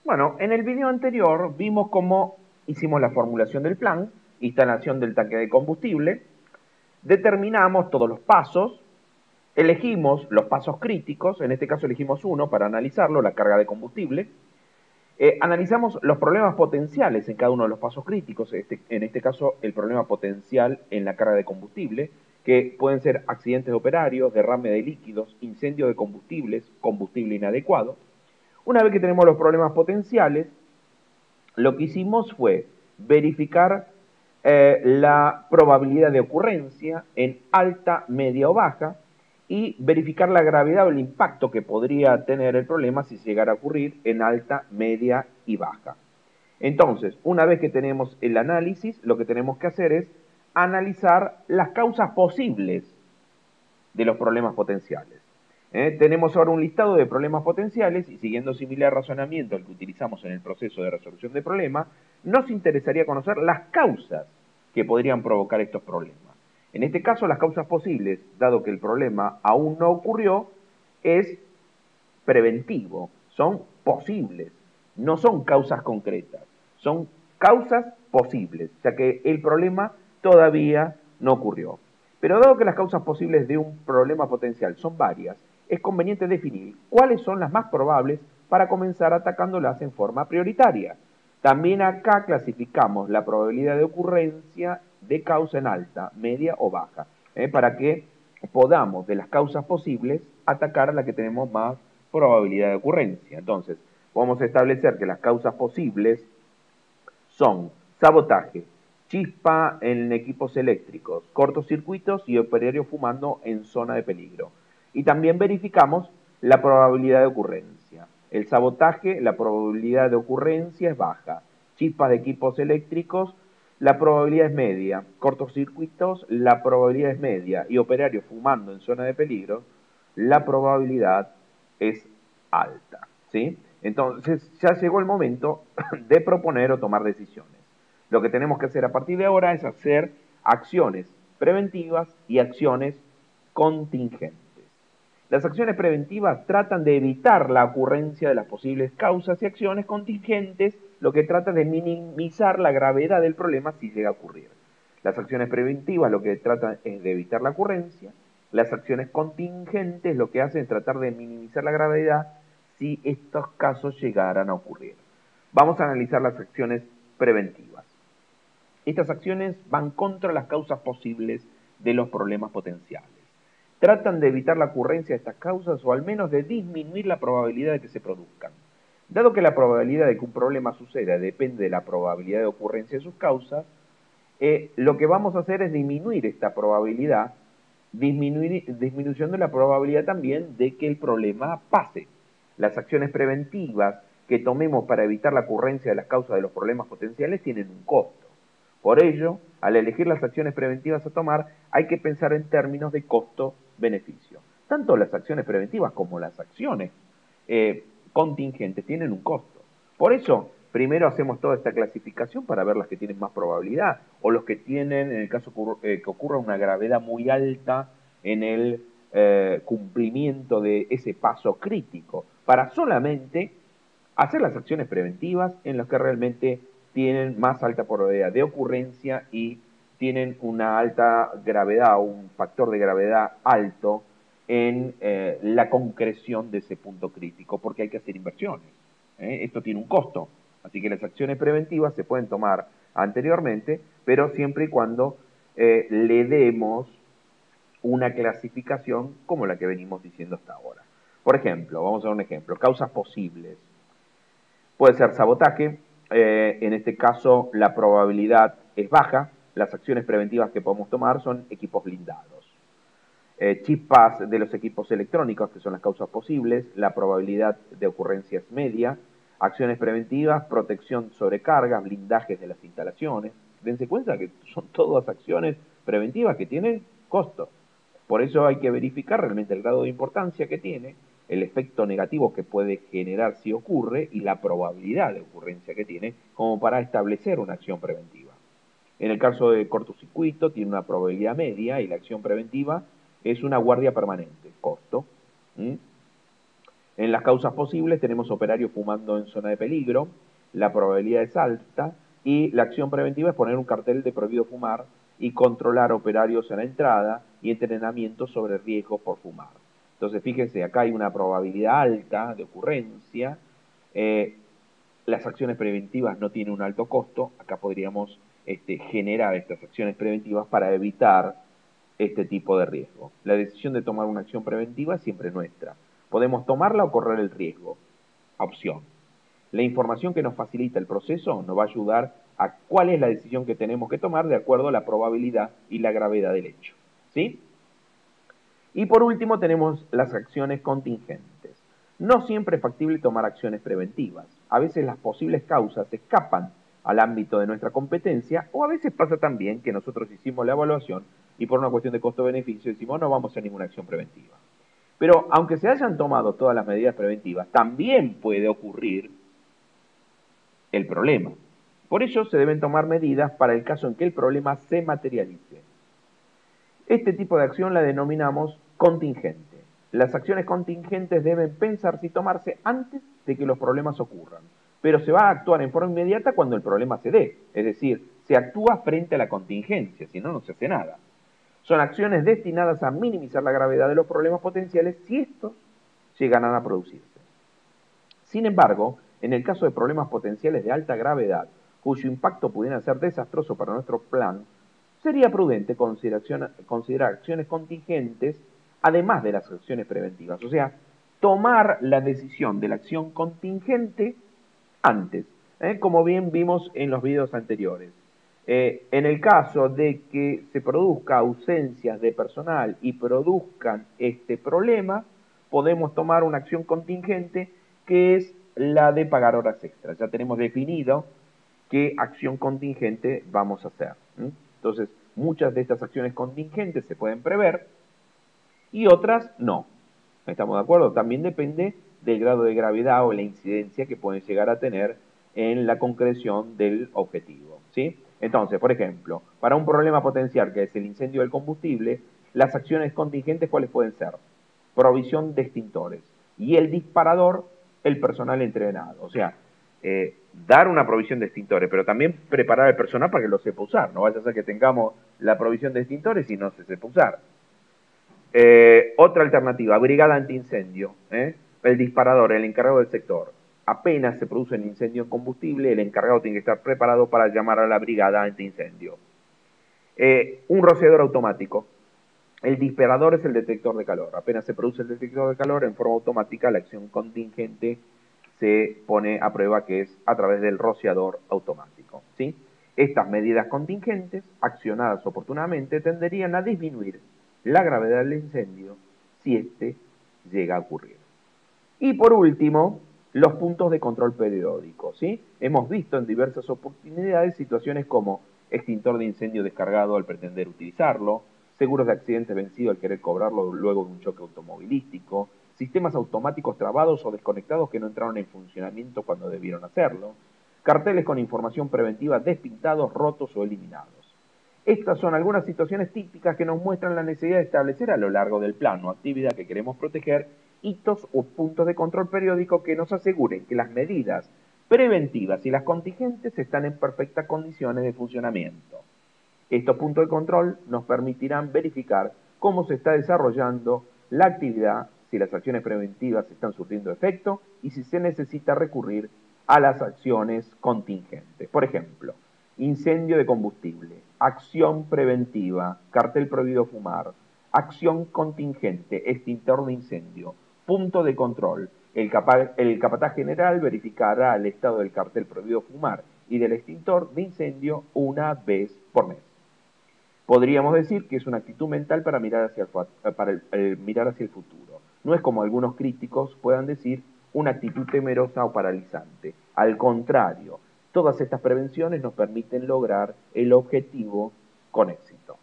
Bueno, en el video anterior vimos cómo hicimos la formulación del plan, instalación del tanque de combustible, determinamos todos los pasos, elegimos los pasos críticos, en este caso elegimos uno para analizarlo, la carga de combustible, analizamos los problemas potenciales en cada uno de los pasos críticos, en este caso el problema potencial en la carga de combustible, que pueden ser accidentes de operarios, derrame de líquidos, incendio de combustibles, combustible inadecuado. Una vez que tenemos los problemas potenciales, lo que hicimos fue verificar la probabilidad de ocurrencia en alta, media o baja y verificar la gravedad o el impacto que podría tener el problema si llegara a ocurrir en alta, media y baja. Entonces, una vez que tenemos el análisis, lo que tenemos que hacer es analizar las causas posibles de los problemas potenciales. Tenemos ahora un listado de problemas potenciales y siguiendo similar razonamiento al que utilizamos en el proceso de resolución de problemas, nos interesaría conocer las causas que podrían provocar estos problemas. En este caso, las causas posibles, dado que el problema aún no ocurrió, es preventivo, son posibles, no son causas concretas, son causas posibles, ya que el problema todavía no ocurrió. Pero dado que las causas posibles de un problema potencial son varias, es conveniente definir cuáles son las más probables para comenzar atacándolas en forma prioritaria. También acá clasificamos la probabilidad de ocurrencia de causa en alta, media o baja, para que podamos de las causas posibles atacar a la que tenemos más probabilidad de ocurrencia. Entonces, vamos a establecer que las causas posibles son sabotaje, chispa en equipos eléctricos, cortocircuitos y operario fumando en zona de peligro. Y también verificamos la probabilidad de ocurrencia. El sabotaje, la probabilidad de ocurrencia es baja. Chispas de equipos eléctricos, la probabilidad es media. Cortocircuitos, la probabilidad es media. Y operario fumando en zona de peligro, la probabilidad es alta. ¿Sí? Entonces ya llegó el momento de proponer o tomar decisiones. Lo que tenemos que hacer a partir de ahora es hacer acciones preventivas y acciones contingentes. Las acciones preventivas tratan de evitar la ocurrencia de las posibles causas y acciones contingentes, lo que trata de minimizar la gravedad del problema si llega a ocurrir. Las acciones preventivas lo que tratan es de evitar la ocurrencia, las acciones contingentes lo que hacen es tratar de minimizar la gravedad si estos casos llegaran a ocurrir. Vamos a analizar las acciones preventivas. Estas acciones van contra las causas posibles de los problemas potenciales. Tratan de evitar la ocurrencia de estas causas o al menos de disminuir la probabilidad de que se produzcan. Dado que la probabilidad de que un problema suceda depende de la probabilidad de ocurrencia de sus causas, lo que vamos a hacer es disminuir esta probabilidad, disminuyendo la probabilidad también de que el problema pase. Las acciones preventivas que tomemos para evitar la ocurrencia de las causas de los problemas potenciales tienen un costo. Por ello, al elegir las acciones preventivas a tomar, hay que pensar en términos de costo-beneficio. Tanto las acciones preventivas como las acciones contingentes tienen un costo. Por eso, primero hacemos toda esta clasificación para ver las que tienen más probabilidad o los que tienen, en el caso que ocurra una gravedad muy alta en el cumplimiento de ese paso crítico, para solamente hacer las acciones preventivas en las que realmente tienen más alta probabilidad de ocurrencia y tienen una alta gravedad o un factor de gravedad alto en la concreción de ese punto crítico, porque hay que hacer inversiones. Esto tiene un costo, así que las acciones preventivas se pueden tomar anteriormente, pero siempre y cuando le demos una clasificación como la que venimos diciendo hasta ahora. Por ejemplo, vamos a ver un ejemplo, causas posibles. Puede ser sabotaje, en este caso la probabilidad es baja, las acciones preventivas que podemos tomar son equipos blindados. Chispas de los equipos electrónicos, que son las causas posibles, la probabilidad de ocurrencia es media. Acciones preventivas, protección sobre cargas, blindajes de las instalaciones. Dense cuenta que son todas acciones preventivas que tienen costo. Por eso hay que verificar realmente el grado de importancia que tiene, el efecto negativo que puede generar si ocurre y la probabilidad de ocurrencia que tiene como para establecer una acción preventiva. En el caso de cortocircuito tiene una probabilidad media y la acción preventiva es una guardia permanente, costo. En las causas posibles tenemos operarios fumando en zona de peligro, la probabilidad es alta, y la acción preventiva es poner un cartel de prohibido fumar y controlar operarios en la entrada y entrenamiento sobre riesgos por fumar. Entonces, fíjense, acá hay una probabilidad alta de ocurrencia. Las acciones preventivas no tienen un alto costo. Acá podríamos generar estas acciones preventivas para evitar este tipo de riesgo. La decisión de tomar una acción preventiva es siempre nuestra. Podemos tomarla o correr el riesgo. Opción. La información que nos facilita el proceso nos va a ayudar a cuál es la decisión que tenemos que tomar de acuerdo a la probabilidad y la gravedad del hecho. ¿Sí? Y por último tenemos las acciones contingentes. No siempre es factible tomar acciones preventivas. A veces las posibles causas escapan al ámbito de nuestra competencia, o a veces pasa también que nosotros hicimos la evaluación y por una cuestión de costo-beneficio decimos no vamos a hacer ninguna acción preventiva. Pero aunque se hayan tomado todas las medidas preventivas, también puede ocurrir el problema. Por ello se deben tomar medidas para el caso en que el problema se materialice. Este tipo de acción la denominamos contingente. Las acciones contingentes deben pensarse y tomarse antes de que los problemas ocurran, pero se va a actuar en forma inmediata cuando el problema se dé, es decir, se actúa frente a la contingencia, si no, no se hace nada. Son acciones destinadas a minimizar la gravedad de los problemas potenciales si estos llegaran a producirse. Sin embargo, en el caso de problemas potenciales de alta gravedad, cuyo impacto pudiera ser desastroso para nuestro plan, sería prudente considerar acciones contingentes además de las acciones preventivas. O sea, tomar la decisión de la acción contingente antes, como bien vimos en los videos anteriores. En el caso de que se produzca ausencias de personal y produzcan este problema, podemos tomar una acción contingente que es la de pagar horas extras. Ya tenemos definido qué acción contingente vamos a hacer. Entonces, muchas de estas acciones contingentes se pueden prever y otras no. ¿Estamos de acuerdo? También depende del grado de gravedad o la incidencia que pueden llegar a tener en la concreción del objetivo. ¿Sí? Entonces, por ejemplo, para un problema potencial que es el incendio del combustible, las acciones contingentes, ¿cuáles pueden ser? Provisión de extintores. Y el disparador, el personal entrenado. O sea, dar una provisión de extintores, pero también preparar al personal para que lo sepa usar. No vaya a ser que tengamos la provisión de extintores y no se sepa usar. Otra alternativa, brigada antiincendio. El disparador, el encargado del sector. Apenas se produce un incendio en combustible, el encargado tiene que estar preparado para llamar a la brigada antiincendio. Un rociador automático. El disparador es el detector de calor. Apenas se produce el detector de calor, en forma automática la acción contingente se pone a prueba, que es a través del rociador automático. ¿Sí? Estas medidas contingentes, accionadas oportunamente, tenderían a disminuir la gravedad del incendio si éste llega a ocurrir. Y por último, los puntos de control periódico. ¿Sí? Hemos visto en diversas oportunidades situaciones como extintor de incendio descargado al pretender utilizarlo, seguros de accidente vencido al querer cobrarlo luego de un choque automovilístico, sistemas automáticos trabados o desconectados que no entraron en funcionamiento cuando debieron hacerlo, carteles con información preventiva despintados, rotos o eliminados. Estas son algunas situaciones típicas que nos muestran la necesidad de establecer a lo largo del plano o actividad que queremos proteger hitos o puntos de control periódico que nos aseguren que las medidas preventivas y las contingentes están en perfectas condiciones de funcionamiento. Estos puntos de control nos permitirán verificar cómo se está desarrollando la actividad, si las acciones preventivas están surtiendo efecto y si se necesita recurrir a las acciones contingentes. Por ejemplo, incendio de combustible, acción preventiva, cartel prohibido fumar, acción contingente, extintor de incendio, punto de control. El capataz general verificará el estado del cartel prohibido fumar y del extintor de incendio una vez por mes. Podríamos decir que es una actitud mental para mirar hacia mirar hacia el futuro. No es como algunos críticos puedan decir una actitud temerosa o paralizante. Al contrario, todas estas prevenciones nos permiten lograr el objetivo con éxito.